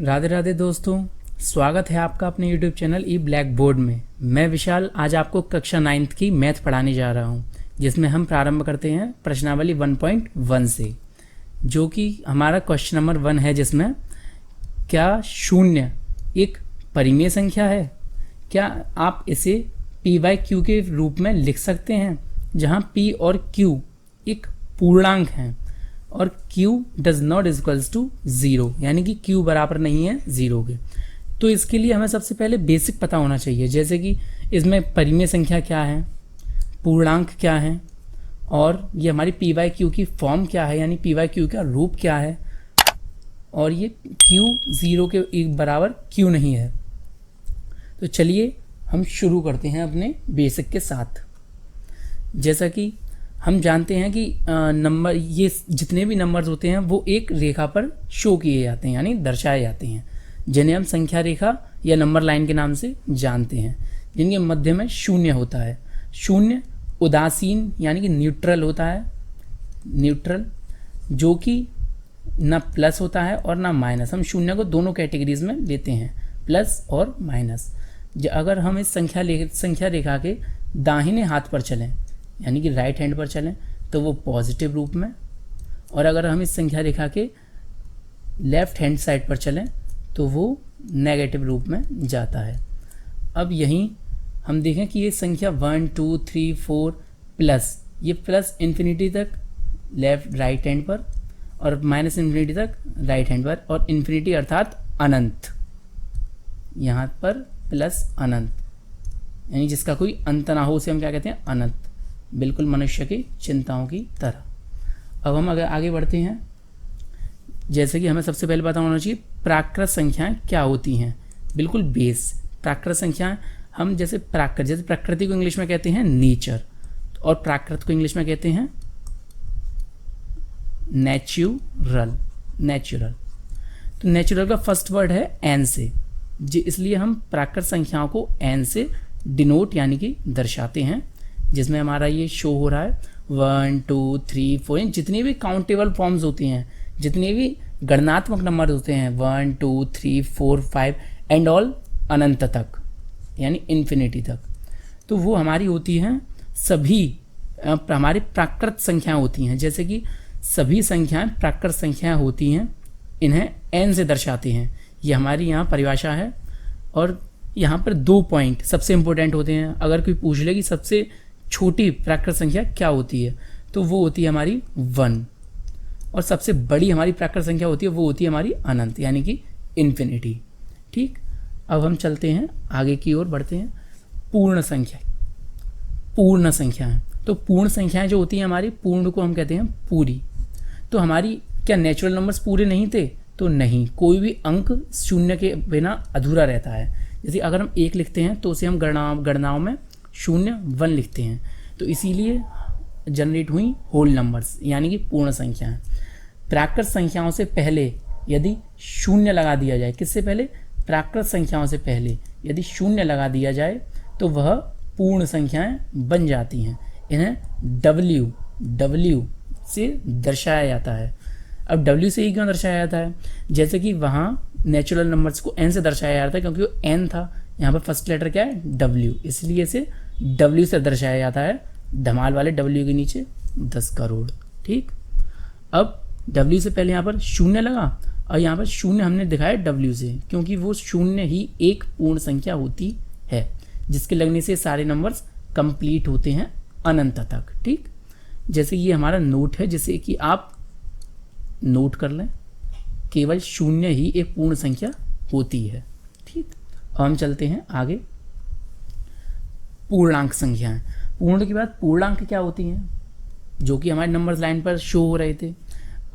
राधे राधे दोस्तों, स्वागत है आपका अपने YouTube चैनल ई ब्लैक बोर्ड में। मैं विशाल आज आपको कक्षा 9th की मैथ पढ़ाने जा रहा हूं, जिसमें हम प्रारंभ करते हैं प्रश्नावली 1.1 से, जो कि हमारा क्वेश्चन नंबर 1 है, जिसमें क्या शून्य एक परिमेय संख्या है? क्या आप इसे p/q के रूप में लिख सकते हैं, जहां p और q एक पूर्णांक हैं और q does not equals to 0, यानी कि q बराबर नहीं है 0 के। तो इसके लिए हमें सबसे पहले बेसिक पता होना चाहिए, जैसे कि इसमें परिमेय संख्या क्या है, पूर्णांक क्या है, और ये हमारी p/q की फॉर्म क्या है, यानी p/q का रूप क्या है, और ये q 0 के एक बराबर क्यों नहीं है। तो चलिए हम शुरू करते हैं अपने बेसिक के साथ। जैसा कि हम जानते हैं कि नंबर, ये जितने भी नंबर्स होते हैं वो एक रेखा पर शो किए जाते हैं, यानी दर्शाए जाते हैं, जिन्हें हम संख्या रेखा या नंबर लाइन के नाम से जानते हैं, जिनके मध्य में शून्य होता है। शून्य उदासीन यानी कि न्यूट्रल होता है, न्यूट्रल, जो कि ना प्लस होता है और ना माइनस। हम शून्य को दोनों कैटेगरीज में लेते हैं, प्लस और माइनस। अगर हम इस संख्या रेखा के दाहिने हाथ पर चलें, यानी कि राइट हैंड पर चलें, तो वो पॉजिटिव रूप में, और अगर हम इस संख्या रेखा के लेफ्ट हैंड साइड पर चलें तो वो नेगेटिव रूप में जाता है। अब यहीं हम देखें कि ये संख्या 1 2 3 4 प्लस, ये प्लस इन्फिनिटी तक लेफ्ट राइट हैंड पर, और माइनस इन्फिनिटी तक राइट हैंड पर, और इन्फिनिटी अर्थात अनंत, यहाँ पर प्लस अनंत, यानी जिसका कोई अंत ना हो, उसे हम क्या कहते हैं? अनंत, बिल्कुल मनुष्य की चिंताओं की तरह। अब हम अगर आगे बढ़ते हैं, जैसे कि हमें सबसे पहले पता होना चाहिए प्राकृत संख्याएं क्या होती हैं। बिल्कुल बेस प्राकृत संख्याएं, हम जैसे प्रकृति को इंग्लिश में कहते हैं नेचर, और प्राकृत को इंग्लिश में कहते हैं नेचुरल। तो नेचुरल का फर्स्ट वर्ड है एन से, इसलिए हम प्राकृत संख्याओं को एन से डिनोट यानी कि दर्शाते हैं, जिसमें हमारा ये शो हो रहा है 1 2 3 4, जितनी भी काउंटेबल फॉर्म्स होती हैं, जितने भी गणनात्मक नंबर होते हैं 1 2 3 4 5 एंड ऑल अनंत तक, यानी इन्फिनिटी तक, तो वो हमारी होती हैं सभी हमारी प्राकृत संख्याएं होती हैं। जैसे कि सभी संख्याएं प्राकृत संख्याएं होती हैं, इन्हें एन से दर्शाते हैं। ये हमारी यहाँ परिभाषा है, और यहाँ पर 2 पॉइंट सबसे इंपॉर्टेंट होते हैं। अगर कोई पूछ ले कि सबसे छोटी प्राकृत संख्या क्या होती है, तो वो होती है हमारी 1, और सबसे बड़ी हमारी प्राकृत संख्या होती है वो होती है हमारी अनंत, यानी कि इन्फिनिटी। ठीक, अब हम चलते हैं आगे की ओर बढ़ते हैं। पूर्ण संख्याएं, तो पूर्ण संख्याएं जो होती हैं हमारी, पूर्ण को हम कहते हैं पूरी। तो हमारी क्या नेचुरल नंबर्स पूरे नहीं थे? तो नहीं, कोई भी अंक शून्य के बिना अधूरा रहता है। जैसे अगर हम 1 लिखते हैं तो उसे हम गणनाओं में 0 1 लिखते हैं, तो इसीलिए जनरेट हुई होल नंबर्स, यानी कि पूर्ण संख्याएं। प्राकृत संख्याओं से पहले यदि 0 लगा दिया जाए, किससे पहले? प्राकृत संख्याओं से पहले यदि 0 लगा दिया जाए तो वह पूर्ण संख्याएं बन जाती हैं। इन्हें W से दर्शाया जाता है। अब W से ही क्यों दर्शाया जाता है? जैसे कि वहाँ नेचुरल नंबर्स को N से दर्शाया जाता है, क्योंकि वो N था, यहाँ पर फर्स्ट लेटर क्या है? W, इसलिए इसे W से दर्शाया जाता है। धमाल वाले W के नीचे 10 करोड़। ठीक, अब W से पहले यहाँ पर 0 लगा, और यहाँ पर 0 हमने दिखाया W से, क्योंकि वो 0 ही एक पूर्ण संख्या होती है, जिसके लगने से सारे नंबर्स कंप्लीट होते हैं अनंत तक। ठीक, जैसे ये हमारा नोट है, जिसे कि आप नोट कर लें, केवल 0 ही एक पूर्ण संख्या होती है। ठीक, अब हम चलते हैं आगे। पूर्णांक संख्याएं, पूर्ण के बाद पूर्णांक क्या होती हैं, जो कि हमारे नंबर्स लाइन पर शो हो रहे थे।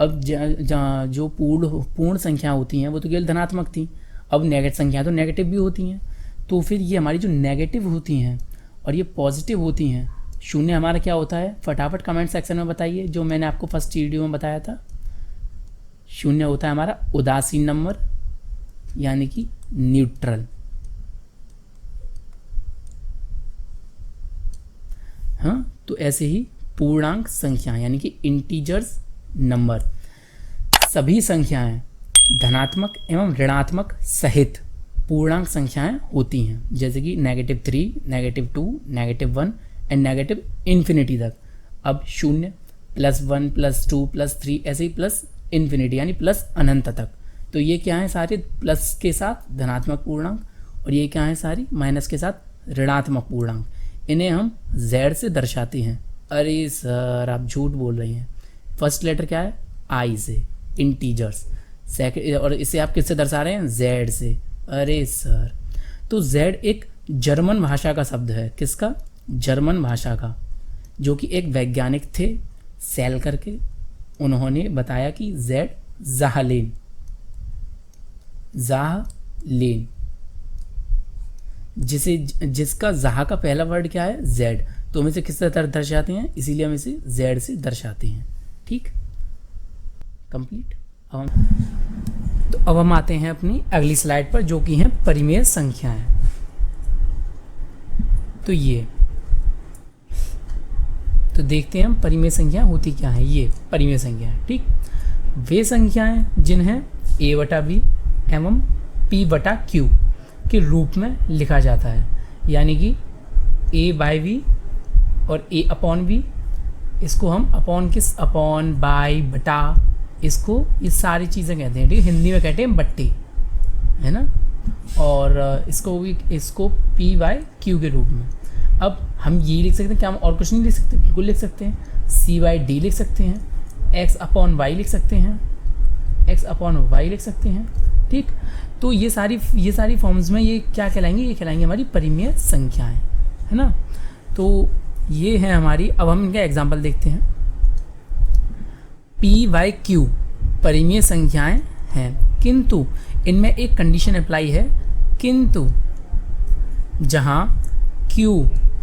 अब जो पूर्ण संख्या होती हैं वो तो केवल धनात्मक थी, अब नेगेटिव संख्या तो नेगेटिव भी होती हैं। तो फिर ये हमारी जो नेगेटिव होती हैं और ये पॉजिटिव होती हैं, 0 हमारा क्या होता है? फटाफट कमेंट सेक्शन में बताइए, जो मैंने आपको फर्स्ट वीडियो में बताया था। 0 होता है हमारा उदासीन नंबर, यानी कि न्यूट्रल। हाँ, तो ऐसे ही पूर्णांक संख्या यानी कि इंटीजर्स नंबर, सभी संख्याएं धनात्मक एवं ऋणात्मक सहित पूर्णांक संख्याएं होती हैं, जैसे कि -3, -2, -1 एंड नेगेटिव इन्फिनिटी तक। अब 0, +1, +2, +3 ऐसे ही प्लस इन्फिनिटी यानी प्लस अनंत तक। तो ये क्या है, सारे प्लस के साथ धनात्मक पूर्णांक, और ये क्या है, सारी माइनस के साथ ऋणात्मक पूर्णांक। इन्हें हम z से दर्शाते हैं। अरे सर आप झूठ बोल रहे हैं। फर्स्ट लेटर क्या है, I से, इंटीजर्स। सेकंड, और इसे आप किससे दर्शा रहे हैं, z से। अरे सर, तो z एक जर्मन भाषा का शब्द है। किसका, जर्मन भाषा का, जो कि एक वैज्ञानिक थे सेल करके, उन्होंने बताया कि z ज़ाहलेन, जिसका ज़हा का पहला वर्ड क्या है, z, तो हम इसे किस तरह दर्शाते हैं, इसीलिए हम इसे z से दर्शाते हैं। ठीक, कंप्लीट। अब हम आते हैं अपनी अगली स्लाइड पर, जो कि हैं परिमेय संख्याएं। तो ये तो देखते हैं हम परिमेय संख्या होती क्या है। ये परिमेय संख्या है। ठीक, वे संख्याएं जिन्हें a/b एवं p/q के रूप में लिखा जाता है, यानी कि a/v और a/v, इसको हम अपॉन बाय बटा, इसको ये सारी चीज़ें कहते हैं। ठीक, हिंदी में कहते हैं बट्टे, है ना। और इसको p/q के रूप में। अब हम ये लिख सकते हैं, क्या हम और कुछ नहीं लिख सकते, बिल्कुल लिख सकते हैं। c/d लिख सकते हैं, x/y लिख सकते हैं, x/y लिख सकते हैं। ठीक, तो ये सारी फॉर्म्स में ये क्या कहलाएंगे, ये कहलाएंगे हमारी परिमेय संख्याएं, है ना। तो ये है हमारी, अब हम इनका एग्जाम्पल देखते हैं। p/q परिमेय संख्याएं हैं, किंतु इनमें एक कंडीशन अप्लाई है, किंतु जहां q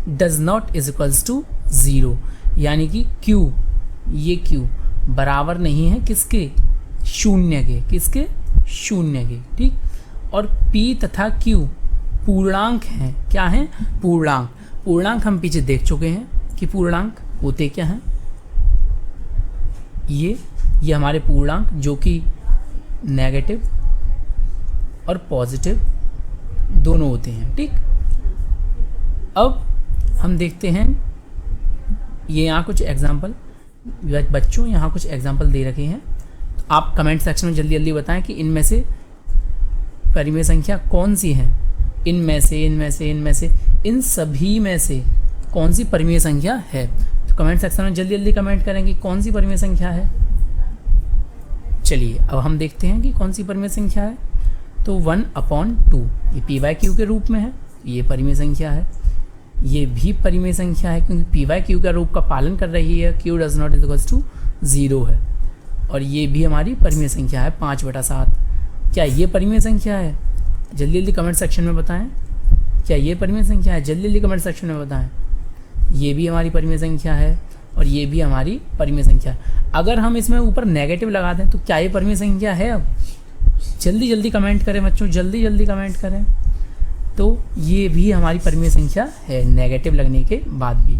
does not is equals to 0, यानी कि ये q बराबर नहीं है किसके, शून्य के। किसके, शून्य के। ठीक, और p तथा q पूर्णांक हैं। क्या हैं, पूर्णांक हम पीछे देख चुके हैं कि पूर्णांक होते क्या हैं। ये हमारे पूर्णांक जो कि नेगेटिव और पॉजिटिव दोनों होते हैं। ठीक, अब हम देखते हैं, ये यहाँ कुछ एग्जाम्पल, बच्चों यहाँ कुछ एग्जाम्पल दे रखे हैं। आप कमेंट सेक्शन में जल्दी जल्दी बताएं कि इनमें से परिमेय संख्या कौन सी है, इनमें से इन सभी में से कौन सी परिमेय संख्या है। तो कमेंट सेक्शन में जल्दी जल्दी कमेंट करेंगे कौन सी परिमेय संख्या है। चलिए अब हम देखते हैं कि कौन सी परिमेय संख्या है। तो 1/2 ये p/q के रूप में है, ये परिमेय संख्या है। ये भी परिमेय संख्या है क्योंकि p/q का रूप का पालन कर रही है, q does not equals to 0 है। और ये भी हमारी परिमेय संख्या है 5/7। क्या ये परिमेय संख्या है, जल्दी जल्दी कमेंट सेक्शन में बताएं। क्या ये परिमेय संख्या है, जल्दी जल्दी कमेंट सेक्शन में बताएं। ये भी हमारी परिमेय संख्या है और ये भी हमारी परिमेय संख्या है। अगर हम इसमें ऊपर नेगेटिव लगा दें तो क्या ये परिमेय संख्या है। अब जल्दी जल्दी कमेंट करें बच्चों, जल्दी जल्दी कमेंट करें। तो ये भी हमारी परिमेय संख्या है नेगेटिव लगने के बाद भी।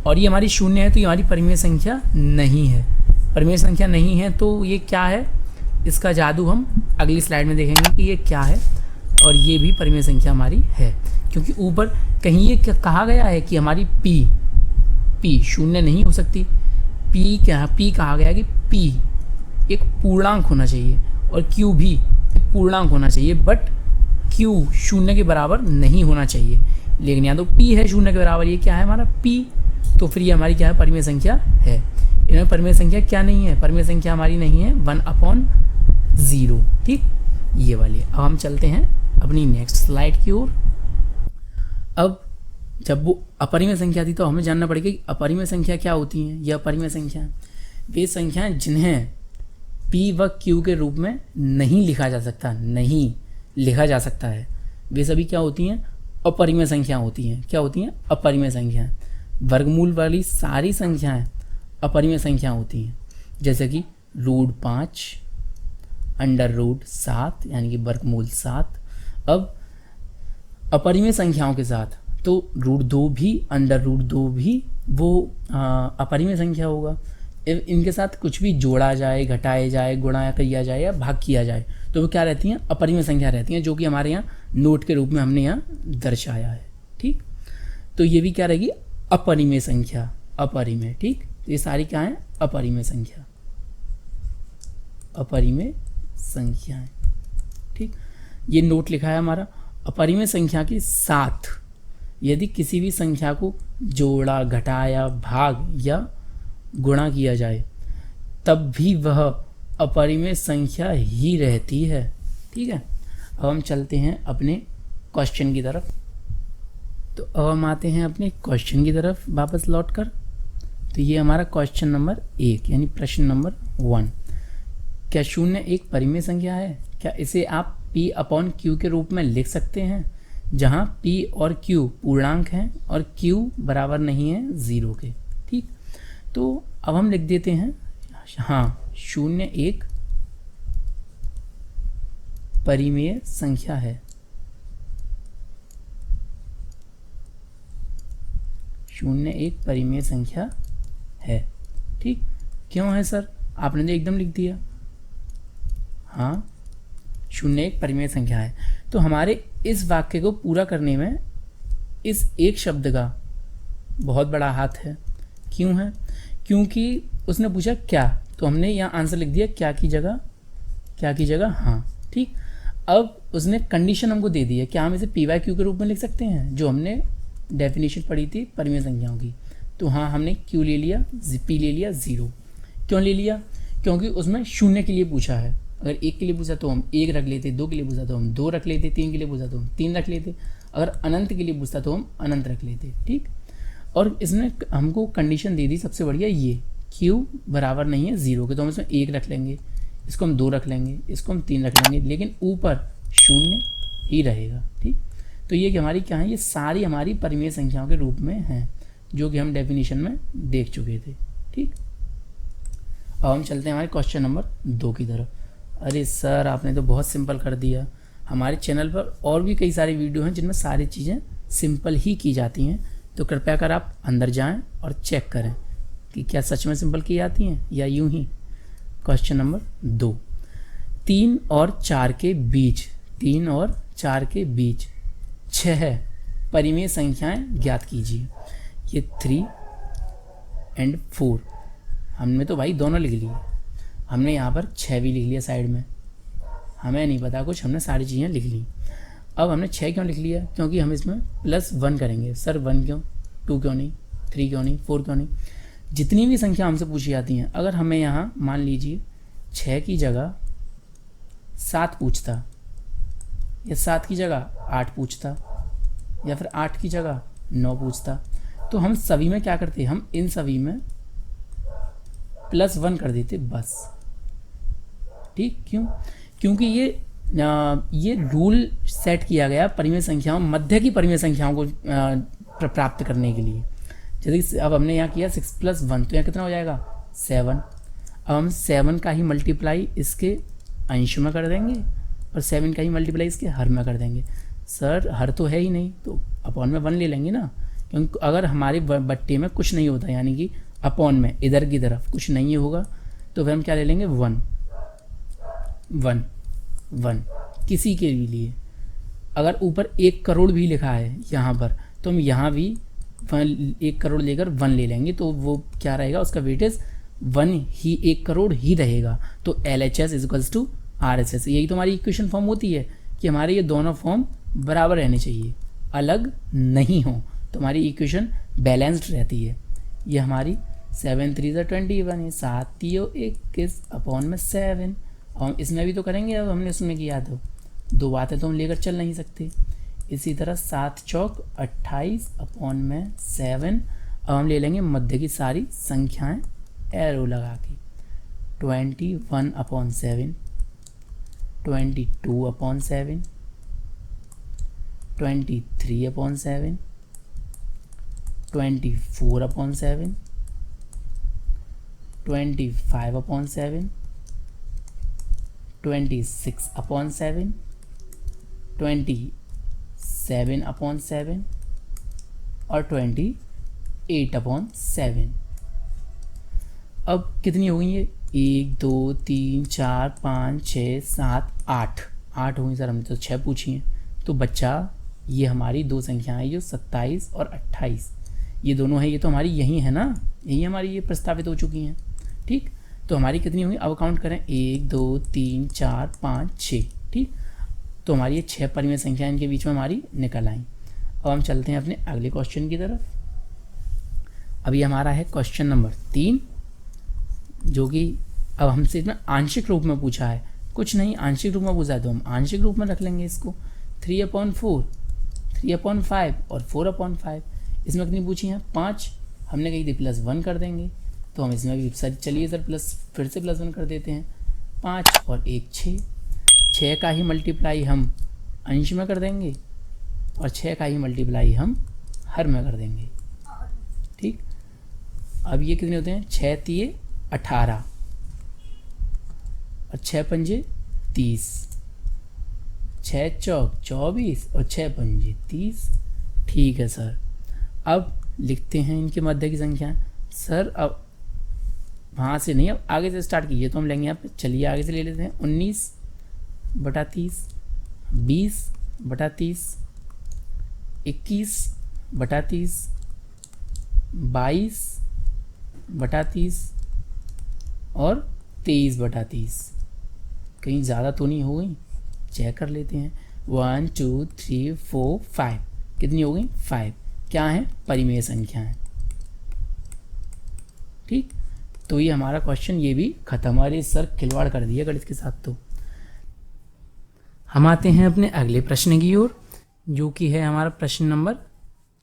और ये हमारी 0 है तो ये हमारी परिमेय संख्या नहीं है। परिमेय संख्या नहीं है तो ये क्या है, इसका जादू हम अगली स्लाइड में देखेंगे कि ये क्या है। और ये भी परिमेय संख्या हमारी है क्योंकि ऊपर कहीं ये कहा गया है कि हमारी p 0 नहीं हो सकती। p कहा गया कि p एक पूर्णांक होना चाहिए और q भी एक पूर्णांक होना चाहिए, बट q 0 के बराबर नहीं होना चाहिए। लेकिन यहाँ तो p है 0 के बराबर, ये क्या है हमारा p, तो फिर ये हमारी क्या है, परिमेय संख्या है। इनमें परिमेय संख्या क्या नहीं है, परिमेय संख्या हमारी नहीं है 1/0। ठीक, ये वाली। अब हम चलते हैं अपनी नेक्स्ट स्लाइड की ओर। अब जब वो अपरिमेय संख्या थी तो हमें जानना पड़ेगा कि अपरिमेय संख्या क्या होती हैं। यह अपरिमेय संख्या वे संख्याएं जिन्हें p व q के रूप में नहीं लिखा जा सकता है, वे सभी क्या होती हैं, अपरिमेय संख्या होती हैं। क्या होती हैं, अपरिमेय संख्याएं। वर्गमूल वाली सारी संख्याएं अपरिमेय संख्या होती हैं, जैसे कि √5, √7 यानी कि वर्गमूल 7। अब अपरिमेय संख्याओं के साथ तो √2 भी, √2 भी वो अपरिमेय संख्या होगा। इनके साथ कुछ भी जोड़ा जाए, घटाया जाए, गुणा किया जाए या भाग किया जाए तो वो क्या रहती हैं, अपरिमेय संख्या रहती हैं, जो कि हमारे यहाँ नोट के रूप में हमने यहाँ दर्शाया है। ठीक, तो ये भी क्या रहेगी, अपरिमेय संख्या, अपरिमेय। ठीक, तो ये सारी क्या है, अपरिमेय संख्या, अपरिमेय संख्याएं। ठीक, ये नोट लिखा है हमारा। अपरिमेय संख्या के साथ यदि किसी भी संख्या को जोड़ा, घटाया, भाग या गुणा किया जाए तब भी वह अपरिमेय संख्या ही रहती है। ठीक है, अब हम चलते हैं अपने क्वेश्चन की तरफ। तो अब हम आते हैं अपने क्वेश्चन की तरफ वापस लौट कर। तो ये हमारा क्वेश्चन नंबर 1 यानी प्रश्न नंबर 1, क्या 0 एक परिमेय संख्या है? क्या इसे आप P अपॉन Q के रूप में लिख सकते हैं, जहाँ P और Q पूर्णांक हैं और Q बराबर नहीं है 0 के। ठीक, तो अब हम लिख देते हैं, हाँ 0 एक परिमेय संख्या है। 0 एक परिमेय संख्या है। ठीक, क्यों है सर, आपने तो एकदम लिख दिया। हाँ 0 एक परिमेय संख्या है। तो हमारे इस वाक्य को पूरा करने में इस एक शब्द का बहुत बड़ा हाथ है। क्यों है, क्योंकि उसने पूछा क्या, तो हमने यहाँ आंसर लिख दिया क्या की जगह, क्या की जगह हाँ। ठीक, अब उसने कंडीशन हमको दे दी है, क्या हम इसे पी वाई क्यू के रूप में लिख सकते हैं, जो हमने डेफिनेशन पढ़ी थी परिमेय संख्याओं की। तो हाँ हमने क्यू ले लिया, पी ले लिया, 0। क्यों ले लिया, क्योंकि उसमें 0 के लिए पूछा है। अगर 1 के लिए पूछा तो हम 1 रख लेते, 2 के लिए पूछा तो हम 2 रख लेते, 3 के लिए पूछा तो हम 3 रख लेते, अगर अनंत के लिए पूछता तो हम अनंत रख लेते। ठीक, और इसने हमको कंडीशन दे दी सबसे बढ़िया, ये q बराबर नहीं है 0 के, तो हम इसमें 1 रख लेंगे, इसको हम 2 रख लेंगे, इसको हम 3 रख लेंगे, लेकिन ऊपर 0 ही रहेगा। ठीक, तो ये कि हमारी क्या है, ये सारी हमारी परिमेय संख्याओं के रूप में हैं, जो कि हम डेफिनेशन में देख चुके थे। ठीक, अब हम चलते हैं हमारे क्वेश्चन नंबर 2 की तरफ। अरे सर आपने तो बहुत सिंपल कर दिया। हमारे चैनल पर और भी कई सारे वीडियो हैं जिनमें सारी चीज़ें सिंपल ही की जाती हैं, तो कृपया कर आप अंदर जाएं और चेक करें कि क्या सच में सिंपल की जाती हैं या यूं ही। क्वेश्चन नंबर 2, 3 और 4 के बीच, 3 और 4 के बीच 6 परिमेय संख्याएं ज्ञात कीजिए। ये 3 और 4, हमने तो भाई दोनों लिख लिए, हमने यहाँ पर 6 भी लिख लिया साइड में, हमें नहीं पता कुछ, हमने सारी चीज़ें लिख ली। अब हमने 6 क्यों लिख लिया, क्योंकि हम इसमें +1 करेंगे। सर 1 क्यों, 2 क्यों नहीं, 3 क्यों नहीं, 4 क्यों नहीं, जितनी भी संख्या हमसे पूछी जाती हैं, अगर हमें यहाँ मान लीजिए 6 की जगह 7 पूछता, या 7 की जगह 8 पूछता, या फिर 8 की जगह 9 पूछता, तो हम सभी में क्या करते, हम इन सभी में +1 कर देते बस। ठीक, क्यों, क्योंकि ये रूल सेट किया गया परिमेय संख्याओं, मध्य की परिमेय संख्याओं को प्राप्त करने के लिए। जैसे अब हमने यहाँ किया 6 + 1, तो यहाँ कितना हो जाएगा 7। अब हम 7 का ही मल्टीप्लाई इसके अंश में कर देंगे और 7 का ही मल्टीप्लाई इसके हर में कर देंगे। सर हर तो है ही नहीं, तो अपॉन में 1 ले लेंगे ना, क्योंकि अगर हमारे बट्टे में कुछ नहीं होता, यानी कि अपॉन में इधर की तरफ कुछ नहीं होगा, तो फिर हम क्या ले लेंगे 1 1 1 किसी के भी लिए। अगर ऊपर 1 करोड़ भी लिखा है यहाँ पर, तो हम यहाँ भी 1 करोड़ लेकर 1 ले लेंगे, तो वो क्या रहेगा, उसका वेटेज 1 ही 1 करोड़ ही रहेगा। तो LHS = RHS, यही तो हमारी इक्वेशन फॉर्म होती है कि हमारे ये दोनों फॉर्म बराबर रहने चाहिए, अलग नहीं हो, तो हमारी इक्वेशन बैलेंस्ड रहती है। ये हमारी 7 × 3 = 21 है, 7 × 3 = 21 अपॉन में 7, और हम इसमें भी तो करेंगे, अब हमने उसमें किया तो 2 बातें तो हम लेकर चल नहीं सकते। इसी तरह 7 × 4 = 28 अपॉन में 7, अब हम ले लेंगे मध्य की सारी संख्याएं एरो लगा के, 21/7, 22/7, 23/7, 24/7, 25/7, 26/7, 27/7 और 28/7। अब कितनी हो गई ये, 1 2 3 4 5 6 7 8 8 हो गई सर, हमने तो 6 पूछी हैं। तो बच्चा ये हमारी दो संख्याएं जो 27 और 28 ये दोनों हैं, ये तो हमारी यही है ना, यही हमारी ये प्रस्तावित हो चुकी हैं। ठीक, तो हमारी कितनी होंगी, अब काउंट करें 1 2 3 4 5 6। ठीक, तो हमारी ये 6 परिमेय संख्या इनके बीच में हमारी निकल आई। अब हम चलते हैं अपने अगले क्वेश्चन की तरफ। अभी हमारा है क्वेश्चन नंबर 3, जो कि अब हमसे इसमें आंशिक रूप में पूछा है। कुछ नहीं, आंशिक रूप में पूछा है तो हम आंशिक रूप में रख लेंगे इसको। 3/4, 3/5 और 4/5। इसमें कितनी पूछी है, 5। हमने कही थी +1 कर देंगे, तो हम इसमें भी सर चलिए सर प्लस फिर से +1 कर देते हैं। 5 और 1 6, 6 का ही मल्टीप्लाई हम अंश में कर देंगे और 6 का ही मल्टीप्लाई हम हर में कर देंगे। ठीक, अब ये कितने होते हैं, 6 3 18 और 6 पंजे 30, 6 चौक 24 और 6 पंजे 30। ठीक है सर, अब लिखते हैं इनके मध्य की संख्या। सर अब वहाँ से नहीं, अब आगे से स्टार्ट कीजिए, तो हम लेंगे यहाँ पे, चलिए आगे से ले लेते हैं। 19/30, 20/30, 21/30, 22/30 और 23/30। कहीं ज़्यादा तो नहीं हो गई, चेक कर लेते हैं। 1 2 3 4 5, कितनी हो गई, 5। क्या है, परिमेय संख्याएं। ठीक, तो ये हमारा क्वेश्चन ये भी खत्म। अरे सर खिलवाड़ कर दिया गणित के साथ। तो हम आते हैं अपने अगले प्रश्न की ओर, जो कि है हमारा प्रश्न नंबर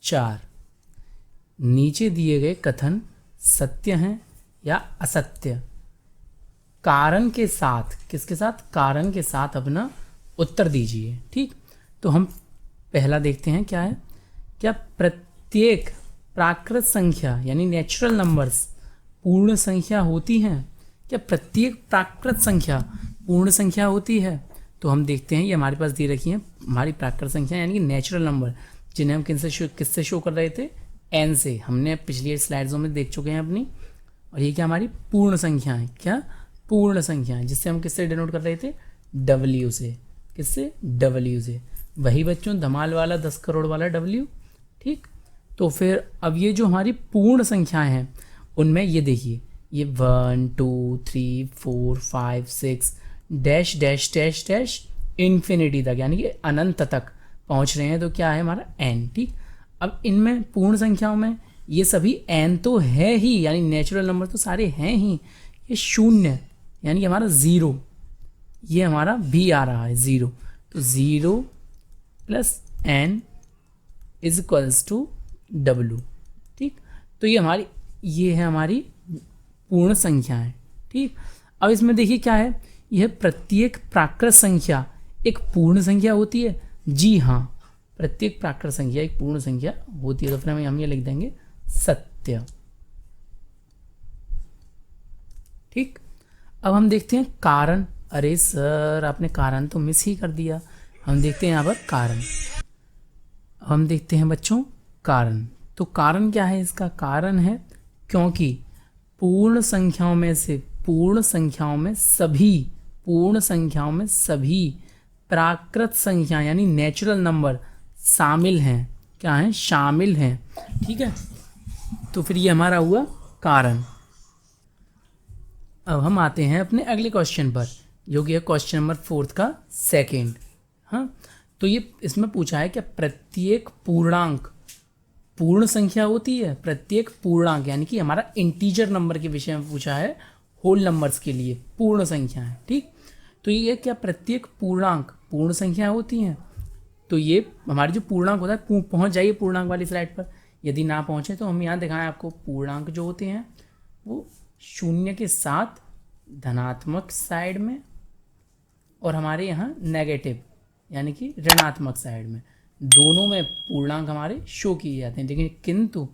4। नीचे दिए गए कथन सत्य हैं या असत्य, कारण के साथ, किसके साथ, कारण के साथ अपना उत्तर दीजिए। ठीक, तो हम पहला देखते हैं क्या है, क्या प्रत्येक प्राकृत संख्या यानी नेचुरल नंबर्स पूर्ण संख्या होती हैं? क्या प्रत्येक प्राकृत संख्या पूर्ण संख्या होती है? तो हम देखते हैं, ये हमारे पास दी रखी है हमारी प्राकृत संख्या यानी कि नेचुरल नंबर, जिन्हें हम किससे शो कर रहे थे, एन से। हमने पिछली स्लाइड्सों में देख चुके हैं अपनी। और ये क्या हमारी पूर्ण संख्या है, क्या पूर्ण संख्या है, जिससे हम किससे डिनोट कर रहे थे, W से। किससे, W से। वही बच्चों धमाल वाला 10 करोड़ वाला W। ठीक, तो फिर अब ये जो हमारी पूर्ण संख्याएं हैं उनमें ये देखिए, ये 1 2 3 4 5 6 dash dash dash dash infinity तक यानी कि अनंत तक पहुंच रहे हैं। तो क्या है हमारा n। ठीक, अब इनमें पूर्ण संख्याओं में ये सभी n तो है ही, यानी नेचुरल नंबर तो सारे हैं ही। ये 0 यानी कि हमारा 0, ये हमारा भी आ रहा है 0। तो 0 + n = W। ठीक, तो ये है हमारी पूर्ण संख्याएं। ठीक, अब इसमें देखिए क्या है, यह प्रत्येक प्राकृत संख्या एक पूर्ण संख्या होती है। जी हाँ, प्रत्येक प्राकृत संख्या एक पूर्ण संख्या होती है। तो फिर हम ये लिख देंगे सत्य। ठीक, अब हम देखते हैं कारण। अरे सर आपने कारण तो मिस ही कर दिया। हम देखते हैं यहाँ पर कारण। हम देखते हैं बच्चों कारण। तो कारण क्या है इसका, कारण है क्योंकि पूर्ण संख्याओं में सभी प्राकृत संख्या यानी नेचुरल नंबर शामिल हैं। क्या है, शामिल हैं। ठीक है, तो फिर ये हमारा हुआ कारण। अब हम आते हैं अपने अगले क्वेश्चन पर, जो कि है क्वेश्चन नंबर 4 का सेकेंड। हाँ, तो ये इसमें पूछा है क्या प्रत्येक पूर्णांक पूर्ण संख्या होती है। प्रत्येक पूर्णांक यानी कि हमारा इंटीजर नंबर के विषय में पूछा है, होल नंबर्स के लिए पूर्ण संख्या है। ठीक, तो ये क्या प्रत्येक पूर्णांक पूर्ण संख्या होती हैं। तो ये हमारी जो पूर्णांक होता है, पहुंच जाइए पूर्णांक वाली स्लाइड पर। यदि ना पहुंचे तो हम यहाँ दिखाएं आपको। पूर्णांक जो होते हैं वो 0 के साथ धनात्मक साइड में और हमारे यहाँ नेगेटिव यानी कि ऋणात्मक साइड में, दोनों में पूर्णांक हमारे शो किए जाते हैं। लेकिन किंतु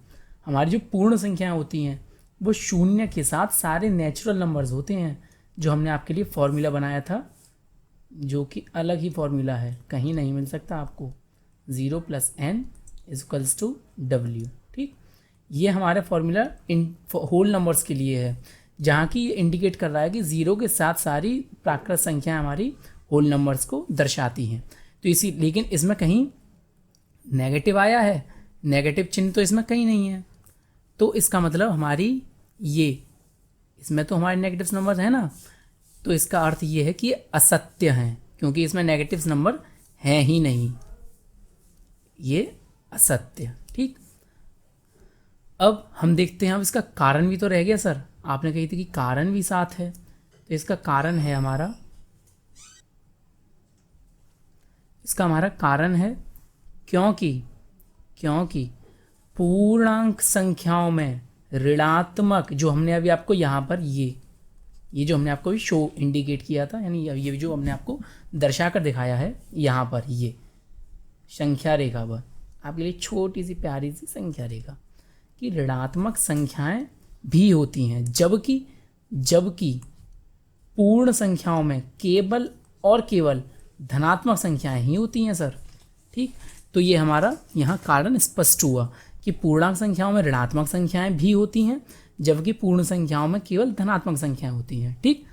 हमारी जो पूर्ण संख्याएं होती हैं वो 0 के साथ सारे नेचुरल नंबर्स होते हैं, जो हमने आपके लिए फॉर्मूला बनाया था, जो कि अलग ही फॉर्मूला है, कहीं नहीं मिल सकता आपको। 0 + n = W। ठीक, ये हमारे फॉर्मूला इन होल नंबर्स के लिए है। जहाँ की ये इंडिकेट कर रहा है कि 0 के साथ सारी प्राकृत संख्याएं हमारी होल नंबर्स को दर्शाती हैं। तो इसी लेकिन इसमें कहीं नेगेटिव आया है, नेगेटिव चिन्ह तो इसमें कहीं नहीं है, तो इसका मतलब हमारी ये इसमें तो हमारे नेगेटिव नंबर है ना, तो इसका अर्थ ये है कि ये असत्य हैं, क्योंकि इसमें नेगेटिव नंबर हैं ही नहीं, ये असत्य। ठीक, अब हम देखते हैं, अब इसका कारण भी तो रह गया सर, आपने कही थी कि कारण भी साथ है, तो इसका कारण है हमारा, इसका हमारा कारण है क्योंकि पूर्णांक संख्याओं में ऋणात्मक, जो हमने अभी आपको यहाँ पर ये जो हमने आपको शो इंडिकेट किया था, यानी ये जो हमने आपको दर्शा कर दिखाया है यहाँ पर, ये संख्या रेखा पर आपके लिए छोटी सी प्यारी सी संख्या रेखा कि ऋणात्मक संख्याएं भी होती हैं, जबकि पूर्ण संख्याओं में केवल और केवल धनात्मक संख्याएं ही होती हैं सर। ठीक, तो ये हमारा यहाँ कारण स्पष्ट हुआ कि पूर्णांक संख्याओं में ऋणात्मक संख्याएं भी होती हैं, जबकि पूर्ण संख्याओं में केवल धनात्मक संख्याएं होती हैं। ठीक,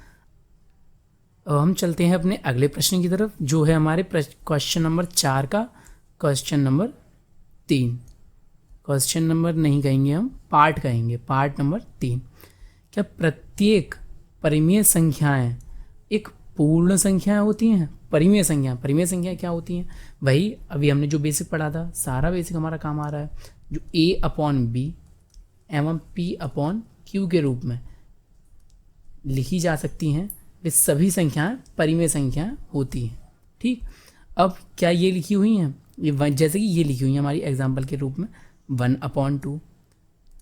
अब हम चलते हैं अपने अगले प्रश्न की तरफ, जो है हमारे क्वेश्चन नंबर 4 का क्वेश्चन नंबर 3। क्वेश्चन नंबर नहीं कहेंगे हम, पार्ट कहेंगे, पार्ट नंबर 3। क्या प्रत्येक परिमेय संख्याएं एक पूर्ण संख्याएं होती हैं? परिमेय संख्याएं क्या होती हैं? वही अभी हमने जो बेसिक पढ़ा था, सारा बेसिक हमारा काम आ रहा है, जो A/B एवं P/Q के रूप में लिखी जा सकती हैं, वे सभी संख्याएं परिमेय संख्याएं होती हैं। ठीक, अब क्या ये लिखी हुई हैं, ये जैसे कि ये लिखी हुई है हमारी एग्जाम्पल के रूप में 1/2,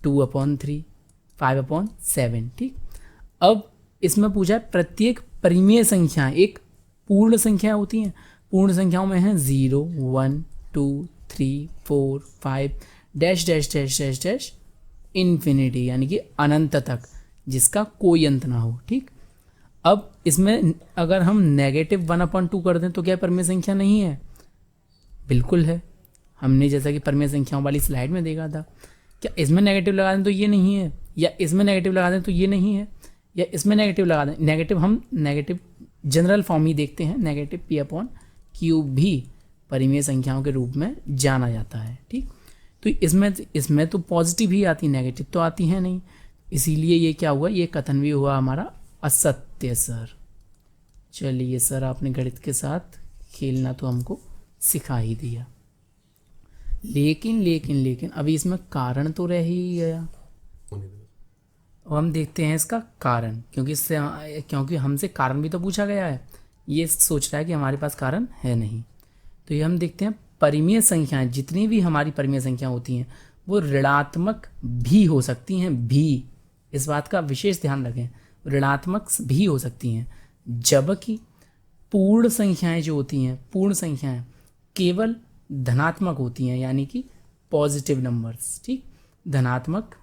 2/3, 5/7। ठीक, अब इसमें पूछा है प्रत्येक परिमेय संख्याएं एक पूर्ण संख्या होती हैं। पूर्ण संख्याओं में हैं 0, 1, 2, 3, 4, 5 dash dash dash dash dash infinity, यानी कि अनंत तक, जिसका कोई अंत ना हो। ठीक, अब इसमें अगर हम नेगेटिव 1/2 कर दें तो क्या परिमेय संख्या नहीं है? बिल्कुल है, हमने जैसा कि परिमेय संख्याओं वाली स्लाइड में देखा था। क्या इसमें नेगेटिव लगा दें तो ये नहीं है, या इसमें नेगेटिव लगा दें तो ये नहीं है, या इसमें नेगेटिव लगा दें, नेगेटिव हम नेगेटिव जनरल फॉर्म ही देखते हैं, नेगेटिव P/Q भी परिमेय संख्याओं के रूप में जाना जाता है। ठीक, तो इसमें तो पॉजिटिव ही आती, नेगेटिव तो आती है नहीं, इसीलिए ये क्या हुआ, ये कथन भी हुआ हमारा असत्य सर। चलिए सर, आपने गणित के साथ खेलना तो हमको सिखा ही दिया, लेकिन अभी इसमें कारण तो रह ही गया। और हम देखते हैं इसका कारण, क्योंकि हमसे कारण भी तो पूछा गया है, ये सोच रहा है कि हमारे पास कारण है नहीं। तो ये हम देखते हैं परिमेय संख्याएं, जितनी भी हमारी परिमेय संख्या होती हैं वो ऋणात्मक भी हो सकती हैं, भी, इस बात का विशेष ध्यान रखें, ऋणात्मक भी हो सकती हैं, जबकि पूर्ण संख्याएं जो होती हैं, पूर्ण संख्याएं केवल धनात्मक होती हैं, यानी कि पॉजिटिव नंबर्स। ठीक, धनात्मक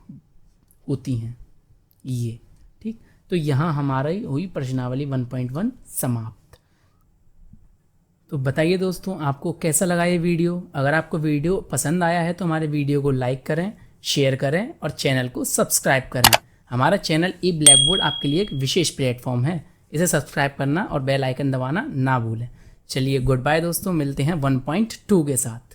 होती हैं ये। ठीक, तो यहाँ हमारा ही हुई प्रश्नावली 1.1 समाप्त। तो बताइए दोस्तों, आपको कैसा लगा ये वीडियो? अगर आपको वीडियो पसंद आया है तो हमारे वीडियो को लाइक करें, शेयर करें और चैनल को सब्सक्राइब करें। हमारा चैनल ई ब्लैक बोर्ड आपके लिए एक विशेष प्लेटफॉर्म है, इसे सब्सक्राइब करना और बेल आइकन दबाना ना भूलें। चलिए गुड बाय दोस्तों, मिलते हैं 1.2 के साथ।